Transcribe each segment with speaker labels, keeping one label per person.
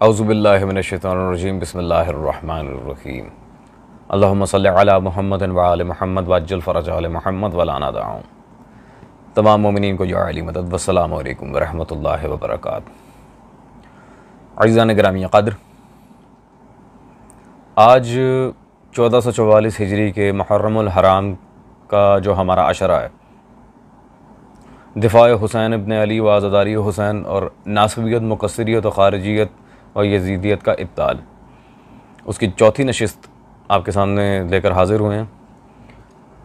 Speaker 1: औज़ुबिल्लाहि मिनश्शैतानिर्रजीम बिस्मिल्लाहिर्रहमानिर्रहीम अल्लाहुम्मा सल्लि अला मुहम्मद व आले मुहम्मद वअज्जिल फ़रज आले मुहम्मद व लाना दाऊं। तमाम मोमिनीन को या अली मदद। वस्सलामु अलैकुम व रहमतुल्लाहि व बरकातहू। अज़ीज़ान गिरामी क़द्र, आज 1444 हिजरी के मुहर्रमुल हराम का जो हमारा अशरा है, दिफ़ा हुसैन इब्न अली व आज़ादारी हुसैन और नासबियत, मुक़स्सिरियत और ख़ारिजियत और यज़ीदियत का इब्ताल, उसकी चौथी नशिस्त आपके सामने लेकर हाज़िर हुए हैं।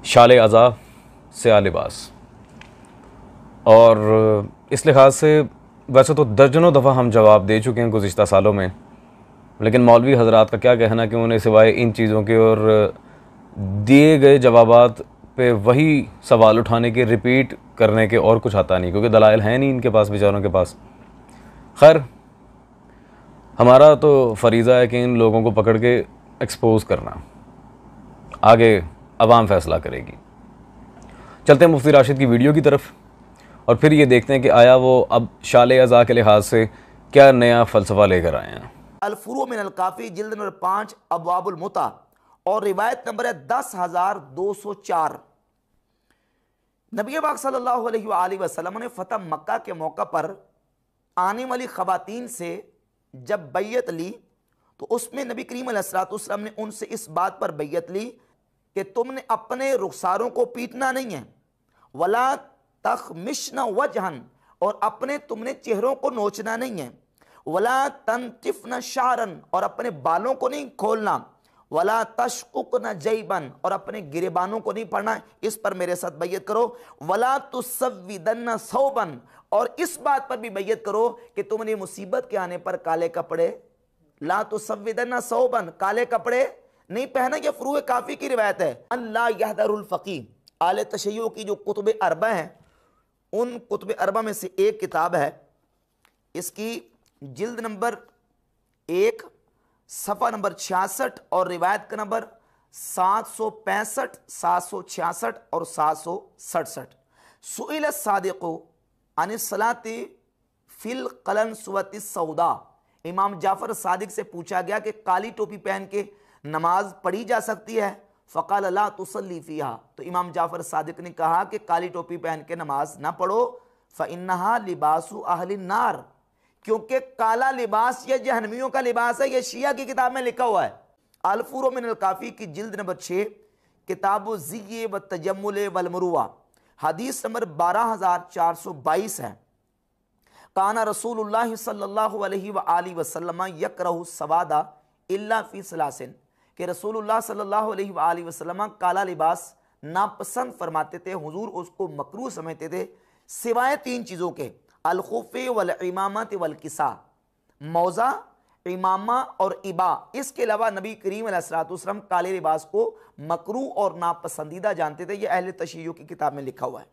Speaker 1: शाले अज़ा से आ लिबास। और इस लिहाज से वैसे तो दर्जनों दफ़ा हम जवाब दे चुके हैं गुज़िश्ता सालों में, लेकिन मौलवी हज़रात का क्या कहना कि उन्हें सिवाय इन चीज़ों के और दिए गए जवाबात पे वही सवाल उठाने के, रिपीट करने के और कुछ आता नहीं, क्योंकि दलाइल हैं नहीं इनके पास, बेचारों के पास। खैर, हमारा तो फरीज़ा है कि इन लोगों को पकड़ के एक्सपोज करना, आगे अवाम फ़ैसला करेगी। चलते हैं मुफ्ती राशिद की वीडियो की तरफ और फिर ये देखते हैं कि आया वो अब शाले अज़ा के लिहाज से क्या नया फ़लसफ़ा लेकर आए हैं।
Speaker 2: अल-फ़ुरू मिनल काफ़ी जिल्द नंबर 5 अब्वाबुल मुता और रिवायत नंबर है 10,204। नबी पाक सल्लल्लाहु अलैहि वसल्लम ने फ़तह मक्का के मौका पर आने वाली ख़वातीन से जब बैयत ली तो उसमें नबी करीम अलैहिस्सलाम ने उनसे इस बात पर बैयत ली कि तुमने अपने रुखसारों को पीटना नहीं है, वला तख़मिशन वजहन, और अपने तुमने चेहरों को नोचना नहीं है, वला तनतिफ़न शारन, और अपने बालों को नहीं खोलना, वला तशक़ुक़न जैबन, और अपने गिरेबानों को नहीं पढ़ना। इस पर मेरे साथ बैयत करो। वला तुसव्विदन्न सौबन, और इस बात पर भी बैयत करो कि तुमने मुसीबत के आने पर काले कपड़े, ला तुसव्विदन्न सौबन, काले कपड़े नहीं पहना। यह फ़ुरूए काफ़ी की रिवायत है। अल्लाह यहदरुल फ़क़ीह, आले तशय्युअ की जो कुतुब अरबा हैं, उन कुतुब अरबा में से एक किताब है, इसकी जिल्द नंबर 1 सफ़ा नंबर 66 और रिवायत का नंबर 765, 766 और 767। सुइल सादिक़ु अनिस सलाति फिल क़लनसुवति सौदा, इमाम जाफ़र सादिक से पूछा गया कि काली टोपी पहन के नमाज पढ़ी जा सकती है? फ़क़ाल ला तुसल्ली फ़ीहा, तो इमाम जाफ़र सादिक ने कहा कि काली टोपी पहन के नमाज ना पढ़ो। फ़इन्नहा लिबासु अहलिन नार, क्योंकि काला लिबास यह जहन्नमियों का लिबास है। यह शिया की किताब में लिखा हुआ है। अल-फ़ुरू मिनल काफ़ी की जिल्द नंबर 6 किताबु ज़िय्य व तजम्मुल वल मुरुवा, हदीस नंबर 12422 है। काना रसूलुल्लाह सल्लल्लाहु अलैहि वसल्लम यकरहु सवादा इल्ला फ़ी सलासिन, कि रसूलुल्लाह सल्लल्लाहु अलैहि वसल्लम काला लिबास नापसंद फरमाते थे, हुजूर उसको मकरूह समझते थे, सिवाय 3 चीज़ों के, अल-खुफ़ वल इमामत वल किसा, मौज़ा, इमामा और इबा। इसके अलावा नबी करीम अलैहिस्सलाम काले लिबास को मकरूह और नापसंदीदा जानते थे। यह अहले तशय्युअ की किताब में लिखा हुआ है।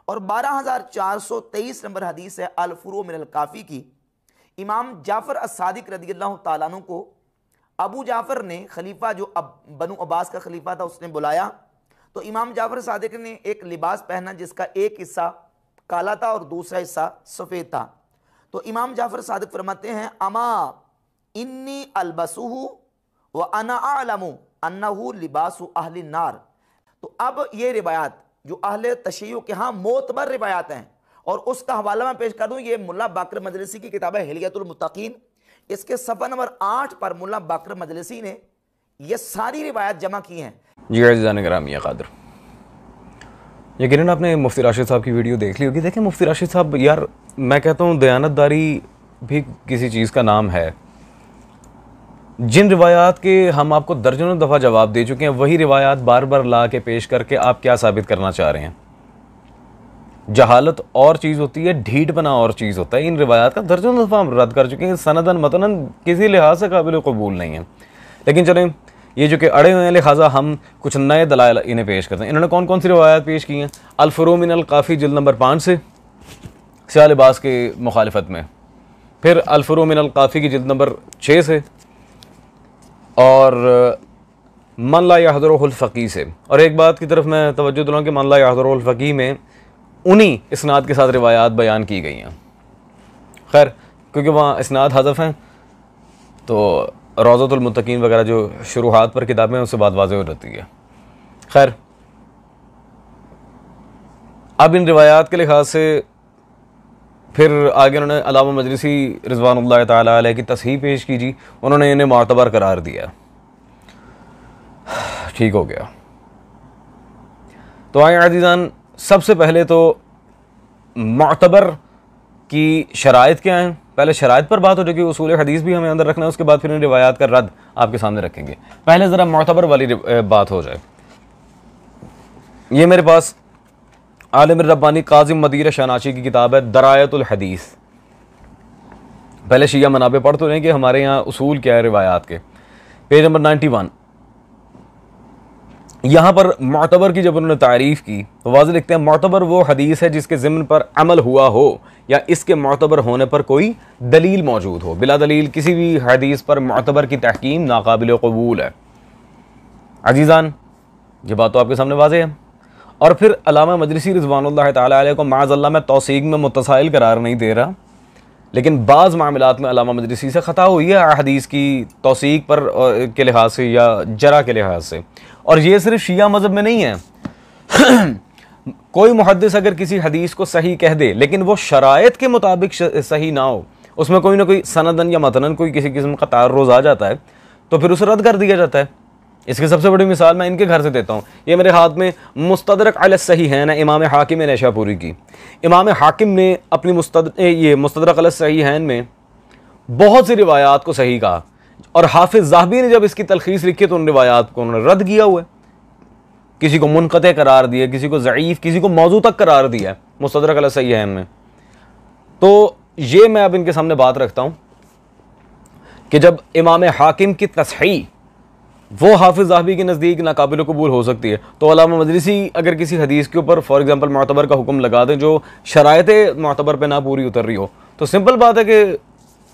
Speaker 2: और 12423 नंबर हदीस है अल-फ़ुरू मिनल काफ़ी की। इमाम जाफ़र अस-सादिक रज़ियल्लाहु ताला अन्हु को अबू जाफ़र ने, खलीफा जो बनु अब्बास का खलीफा था, उसने बुलाया तो इमाम जाफ़र सादिक ने एक लिबास पहना जिसका एक हिस्सा काला था और दूसरा हिस्सा सफ़ेद था। तो इमाम जाफ़र सादिक फरमाते हैं, अमा इन्नी अलबसुहु व अना आलमु अन्नहु लिबासु अहलिन नार। तो अब ये रिवायात जो अहले तशय्युअ के यहाँ मोतबर रिवायात हैं, और उसका हवाला मैं पेश कर दूँ। ये मुल्ला बाकर मजलिसी की किताब है हिलियतुल मुत्तकीन, इसके सफ़ा नंबर 8 पर मुल्ला बाकर मजलिसी ने ये सारी रिवायत जमा की हैं।
Speaker 1: जी अज़ीज़ान गिरामी क़द्र, यकीनन आपने मुफ्ती राशिद साहब की वीडियो देख ली होगी। देखें मुफ्ती राशिद साहब, यार मैं कहता हूँ दयानतदारी भी किसी चीज़ का नाम है। जिन रिवायात के हम आपको दर्जनों दफ़ा जवाब दे चुके हैं, वही रिवायात बार बार ला के पेश करके आप क्या साबित करना चाह रहे हैं? जहालत और चीज़ होती है, ढीठ बना और चीज़ होता है। इन रिवायात का दर्जनों दफ़ा हम रद्द कर चुके हैं, सनदन मतनन किसी लिहाज से काबिल कबूल नहीं है। लेकिन चलें, ये जो कि अड़े हुए हैं, लिहाजा हम कुछ नए दलाइल इन्हें पेश करते हैं। इन्होंने कौन कौन सी रिवायात पेश की हैं? अल-फ़ुरू मिनल काफ़ी जिल्द नंबर 5 से स्या लिबास के मुखालिफत में, फिर अल-फ़ुरू मिनल काफ़ी की जिल्द नंबर 6 से, और मन ला यहदरुहुल फ़क़ीह से। और एक बात की तरफ मैं तवज्जो दिलाऊं कि मन ला यहदरुहुल फ़क़ीह में उन्हीं इसनाद के साथ रिवायात बयान की गई हैं। खैर, क्योंकि वहाँ इसनाद हज़फ हैं, तो रौज़तुल मुत्तकीन वगैरह जो शुरुआत पर किताबें हैं उससे बात वाज़ेह हो जाती है। खैर, अब इन रिवायात के लिहाज से फिर आगे उन्होंने अल्लामा मजलिसी रिज़वानुल्लाह ताला अलैह की तस्हीह पेश की जी, उन्होंने इन्हें मोतबर करार दिया। ठीक हो गया। तो आए अज़ीज़ान, सबसे पहले तो मोतबर की शराइत क्या हैं, पहले शराइत पर बात हो जाएगी, उसूल हदीस भी हमें अंदर रखना है, उसके बाद फिर इन रिवायात का रद्द आपके सामने रखेंगे। पहले ज़रा मोतबर वाली बात हो जाए। ये मेरे पास आलिम रब्बानी काज़िम मदीर शनाची की किताब है दरायतुल हदीस। पहले शिया मनाबे पढ़ तो रहे कि हमारे यहाँ उसूल क्या है रिवायात के। पेज नंबर 91, यहाँ पर मोतबर की जब उन्होंने तारीफ़ की तो वाज़ेह लिखते हैं, मोतबर वो हदीस है जिसके ज़िम्न पर अमल हुआ हो या इसके मोतबर होने पर कोई दलील मौजूद हो। बिला दलील किसी भी हदीस पर मोतबर की तहकीम नाकाबिल कबूल है। अजीज़ान, ये बात तो आपके सामने वाज़ेह है। और फिर अल्लामा मजलिसी रिज़वानुल्लाह ताला अलैह को माज़अल्लाह में तौसीक में मुत्तसाइल करार नहीं दे रहा, लेकिन बाज़ मामलात में अल्लामा मजलिसी से ख़ता हुई है हदीस की तौसीक पर के लिहाज से या जरा के लिहाज से। और ये सिर्फ शिया मज़हब में नहीं है। कोई मुहद्दिस अगर किसी हदीस को सही कह दे लेकिन वो शराइत के मुताबिक सही ना हो, उसमें कोई ना कोई सनदन या मतनन कोई किसी किस्म का तारुज़ आ जाता है, तो फिर उसे रद्द कर दिया जाता है। इसकी सबसे बड़ी मिसाल मैं इनके घर से देता हूँ। ये मेरे हाथ में मुस्तदरक अल सहीहैन है, इमाम हाकिम नैशापुरी की। इमाम हाकिम ने अपनी मुस्तदरक अल सहीहैन में बहुत सी रिवायात को सही कहा, और हाफिज़ ज़ाहबी ने जब इसकी तलखीस लिखी तो उन रिवायात को उन्होंने रद्द किया हुआ है। किसी को मुनक़ते करार दिया, किसी को ज़ईफ़, किसी को मौजू तक करार दिया है मुस्तदरक अल सहीहैन में। तो ये मैं अब इनके सामने बात रखता हूँ कि जब इमाम हाकिम की तस्हीह वो हाफिज़ ज़ाहबी के नज़दीक नाकाबिल कबूल हो सकती है, तो अल्लामा मजलिसी अगर किसी हदीस के ऊपर फॉर एग्ज़ाम्पल मोतबर का हुक्म लगा दें जो शरायत मोतबर पे ना पूरी उतर रही हो, तो सिंपल बात है कि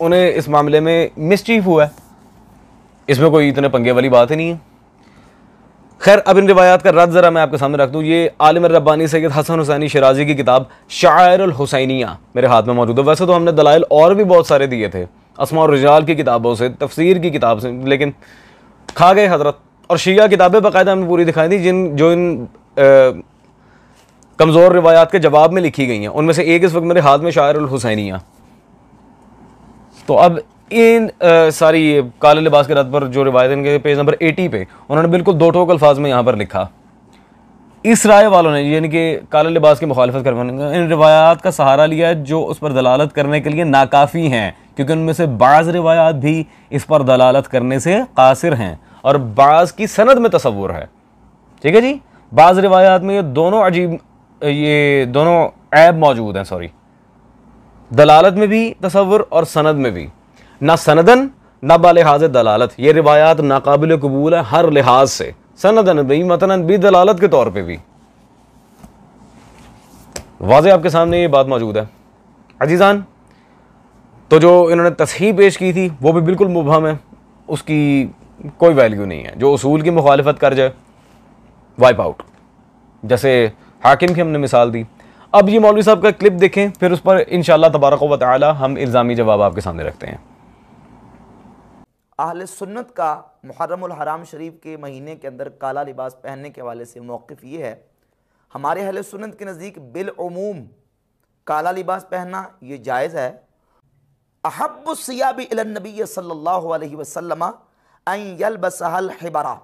Speaker 1: उन्हें इस मामले में मिसचीफ हुआ है। इसमें कोई इतने पंगे वाली बात ही नहीं है। खैर, अब इन रिवायात का रद्द ज़रा मैं आपके सामने रख दूँ। ये आलिम रब्बानी सैयद हसन हुसैनी शिराजी की किताब शायर हुसैनिया मेरे हाथ में मौजूद है। वैसे तो हमने दलाइल और भी बहुत सारे दिए थे, अस्मा और रिजाल की किताबों से, तफसीर की किताब से, लेकिन खा गए हजरत। और शिया किताबें बाकायदा हमने पूरी दिखाई थी जो इन कमज़ोर रिवायात के जवाब में लिखी गई हैं। उनमें से एक इस वक्त मेरे हाथ में शायर हुसैनिया। तो अब इन सारी काले लिबास के रद्द पर जो रिवायत इनके पेज नंबर 80 पे उन्होंने बिल्कुल दो टोक अल्फाज में यहाँ पर लिखा। इस राय वालों ने यानी कि काले लिबास की मुखालफत करवाने इन रिवायात का सहारा लिया जो उस पर दलालत करने के लिए नाकाफ़ी हैं, क्योंकि उनमें से बाज़ रिवायात भी इस पर दलालत करने से कासिर हैं और बाज़ की सनद में तसव्वुर है। ठीक है जी, बाज़ रिवायात में ये दोनों ऐब मौजूद हैं। सॉरी, दलालत में भी तसव्वुर और सनद में भी, ना सनदन ना बालिहाज दलालत। ये रिवायात नाकाबिल कबूल है हर लिहाज से, सनदन भी मतनन भी दलालत के तौर पे भी। वाज़े आपके सामने ये बात मौजूद है। अजीज़ान, तो जो इन्होंने तस्हीह पेश की थी वो भी बिल्कुल मुबहम है, उसकी कोई वैल्यू नहीं है। जो उसूल की मुखालफत कर जाए वाइप आउट, जैसे हाकिम की हमने मिसाल दी। अब ये मौलवी साहब का क्लिप देखें, फिर उस पर इंशाअल्लाह तबारक व तआला हम इल्ज़ामी जवाब आपके सामने रखते हैं।
Speaker 2: अहले सुन्नत का मुहर्रमुल हराम शरीफ के महीने के अंदर काला लिबास पहनने के हवाले से मौक़िफ़ ये है, हमारे अहले सुन्नत के नज़दीक बिलउमूम काला लिबास पहनना ये जायज़ है। अहब्बुस सियाबी इलन नबी सल्लल्लाहु अलैहि वसल्लम अन यलबसहल हिबरा,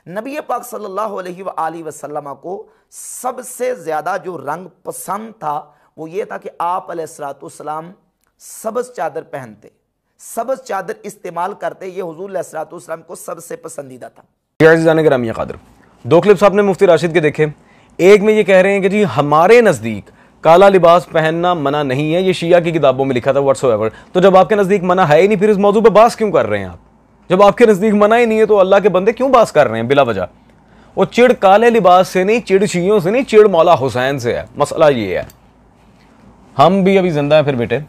Speaker 2: नबी पाक सल्लल्लाहु अलैहि वसल्लम को सबसे ज़्यादा जो रंग पसंद था वो ये था कि आप अलैहिस्सलाम सबज़ चादर पहनते, सबज़ चादर इस्तेमाल करते। ये हुज़ूर अलैहिस्सलाम को सबसे पसंदीदा था।
Speaker 1: गिरामी क़ादिर, दो क्लिप्स आपने मुफ्ती राशिद के देखे। एक में ये कह रहे हैं कि जी हमारे नज़दीक काला लिबास पहनना मना नहीं है, ये शिया की किताबों में लिखा था व्हाट्सोएवर। तो जब आपके नज़दीक मना है ही नहीं, फिर इस मौजू पर बात क्यों कर रहे हैं आप? जब आपके नज़दीक मना ही नहीं है तो अल्लाह के बंदे क्यों बात कर रहे हैं बिला वजह? वो चिड़ काले लिबास से नहीं, चिड़ शियों से नहीं, चिड़ मौला हुसैन से है। मसला ये है, हम भी अभी जिंदा हैं फिर बेटे।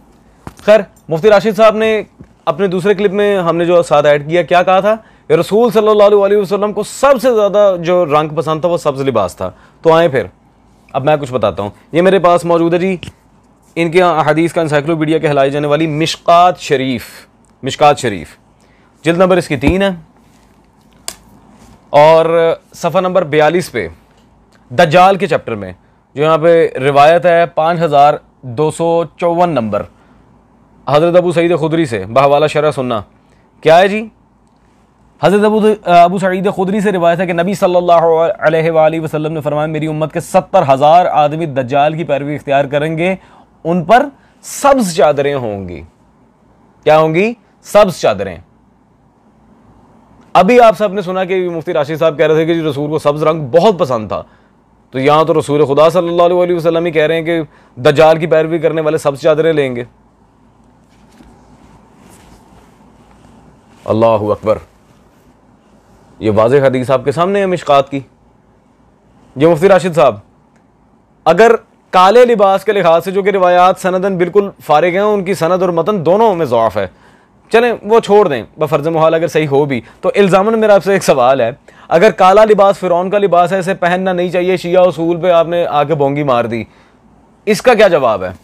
Speaker 1: खैर, मुफ्ती राशिद साहब ने अपने दूसरे क्लिप में हमने जो साथ ऐड किया, क्या कहा था? रसूल सल्लल्लाहु अलैहि वसल्लम को सबसे ज़्यादा जो रंग पसंद था वो सब्ज़ लिबास था। तो आए फिर अब मैं कुछ बताता हूँ। ये मेरे पास मौजूद है जी, इनके यहाँ हदीस का इंसाइक्लोपीडिया कहलाई जाने वाली मिशकात शरीफ। जिल्द नंबर इसकी 3 है और सफ़ा नंबर 42 पे दज्जाल के चैप्टर में जो यहाँ पे रिवायत है 5254 नंबर हज़रत अबू सईद खुदरी से बहवाला शरह सुन्ना। क्या है जी? हज़रत अबू सईद खुदरी से रिवायत है कि नबी सल्लल्लाहु अलैहि वसल्लम ने फरमाया मेरी उम्मत के 70,000 आदमी दज्जाल की पैरवी इख्तियार करेंगे, उन पर सब्ज़ चादरें होंगी। क्या होंगी? सब्ज़ चादरें। अभी आप सबने सुना कि मुफ्ती राशिद साहब कह रहे थे कि रसूल को सब्ज़ रंग बहुत पसंद था, तो यहाँ तो रसूल खुदा सल्लल्लाहु अलैहि वसल्लम ही कह रहे हैं कि दज्जाल की पैरवी करने वाले सब्ज़ चादरें लेंगे। अल्लाहु अकबर। ये वाज़ेह हदीस आपके सामने है मिशकात की। ये मुफ्ती राशिद साहब अगर काले लिबास के लिहाज से जो कि रिवायात सनदन बिल्कुल फारिग हैं, उनकी सनद और मतन दोनों में ज़ौफ़ है, चलें वो छोड़ दें, बफ़र्ज़ मुहाल अगर सही हो भी तो इल्ज़ामन मेरा आपसे एक सवाल है, अगर काला लिबास फ़िरौन का लिबास है, इसे पहनना नहीं चाहिए, शिया उसूल पे आपने आके बोंगी मार दी, इसका क्या जवाब है?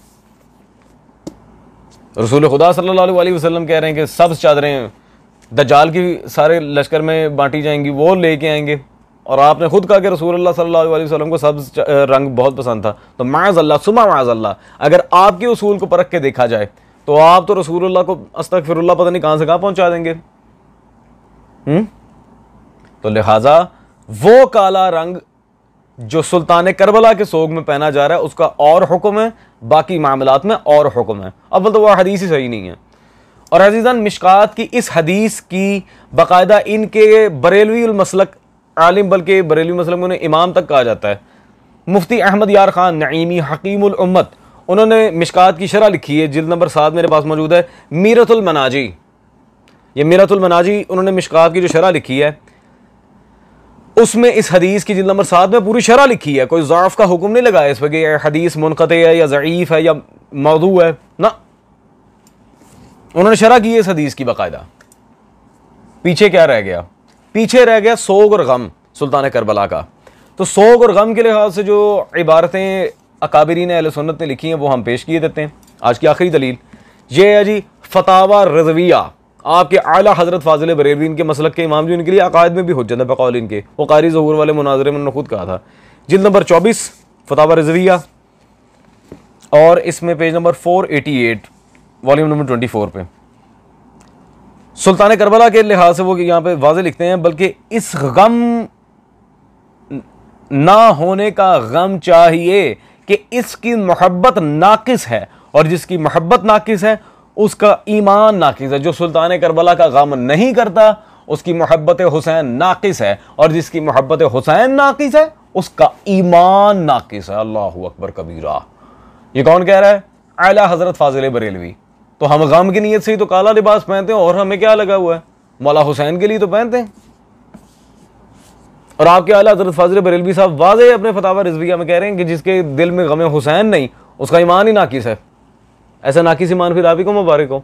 Speaker 1: रसूल खुदा सल्लल्लाहु अलैहि वसल्लम कह रहे हैं कि सब्ज़ चादरें दज्जाल की सारे लश्कर में बांटी जाएंगी, वो लेके आएंगे, और आपने खुद कहा कि रसूलुल्लाह सल्लल्लाहु अलैहि वसल्लम को सब्ज़ रंग बहुत पसंद था। तो माज़अल्लाह सुमा माज़अल्लाह, अगर आपके उसूल को परख के देखा जाए तो आप तो रसूलुल्लाह को अस्तगफिरुल्लाह पता नहीं कहाँ से कहाँ पहुँचा देंगे। तो लिहाजा वो काला रंग जो सुल्तान करबला के सोग में पहना जा रहा है उसका और हुक्म है, बाकी मामलात में और हुक्म है। अव्वल तो वह हदीस ही सही नहीं है। और अज़ीज़ान मिशकात की इस हदीस की बाकायदा इनके बरेलवी उल मसलक आलिम, बल्कि बरेलवी मसलक में उन्हें इमाम तक कहा जाता है, मुफ्ती अहमद यार खान नईमी हकीमुल उम्मत, उन्होंने मिशकात की शरह लिखी है, जिल्द नंबर 7 मेरे पास मौजूद है, मीरतुल मनाजी। ये मीरतुल मनाजी उन्होंने मिशकात की जो शरह लिखी है उसमें इस हदीस की जिल्द नंबर 7 में पूरी शरह लिखी है। कोई ज़अफ़ का हुक्म नहीं लगाया इस पर कि हदीस मुनक़ते है या ज़ईफ़ है या मौदू है ना, उन्होंने शरह की है इस हदीस की बाकायदा। पीछे क्या रह गया? पीछे रह गया सोग और गम सुल्तान करबला का। तो सोग और गम के लिहाज से जो इबारतें अकाबिरीन अहले सुन्नत ने लिखी हैं वो हम पेश किए देते हैं। आज की आखिरी दलील ये है जी, फतावा रज़विया, आपके आला हज़रत फ़ाज़िल बरेलवी इनके मसलक के इमाम, जो इनके लिए अकायद में भी हुज्जत है बक़ौल इनके, वो क़ारी ज़हूर वाले मुनाज़रे में उन्होंने खुद कहा था, जिल्द नंबर 24 फतावा रज़विया, और इसमें पेज नंबर 488 वॉल्यूम नंबर 24 पे सुल्तान करबला के लिहाज से वो यहाँ पे वाज़े लिखते हैं, बल्कि इस गम ना होने का गम चाहिए कि इसकी मोहब्बत नाकिस है, और जिसकी मोहब्बत नाकिस है उसका ईमान नाकिस है। जो सुल्तान करबला का गम नहीं करता उसकी मोहब्बत हुसैन नाकिस है, और जिसकी मोहब्बत हुसैन नाकिस है उसका ईमान नाकिस है। अल्लाहु अकबर कबीरा। ये कौन कह रहा है? आला हज़रत फ़ाज़िल बरेलवी। तो हम गम की नीयत से ही तो काला लिबास पहनते हैं, और हमें क्या लगा हुआ है? मौला हुसैन के लिए तो पहनते हैं। और आपके आला हज़रत फ़ाज़िल बरेलवी साहब वाज़े अपने फतावा रिज़विया में कह रहे हैं कि जिसके दिल में गम हुसैन नहीं उसका ईमान ही नाकिस है। ऐसा नाकिस ईमान फिर आप ही को मुबारक हो।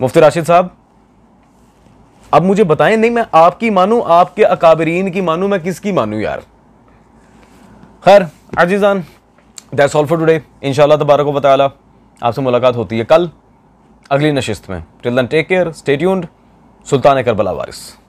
Speaker 1: मुफ्ती राशिद साहब अब मुझे बताएं, नहीं मैं आपकी मानूं, आपके अकाबरीन की मानूं, मैं किसकी मानूं यार? खैर अज़ीज़ान, दैट्स ऑल फॉर टुडे। इंशाअल्लाह तबारक व तआला आपसे मुलाकात होती है कल अगली नशिस्त में। Till then take care, stay tuned. Sultan Karbala वारिस।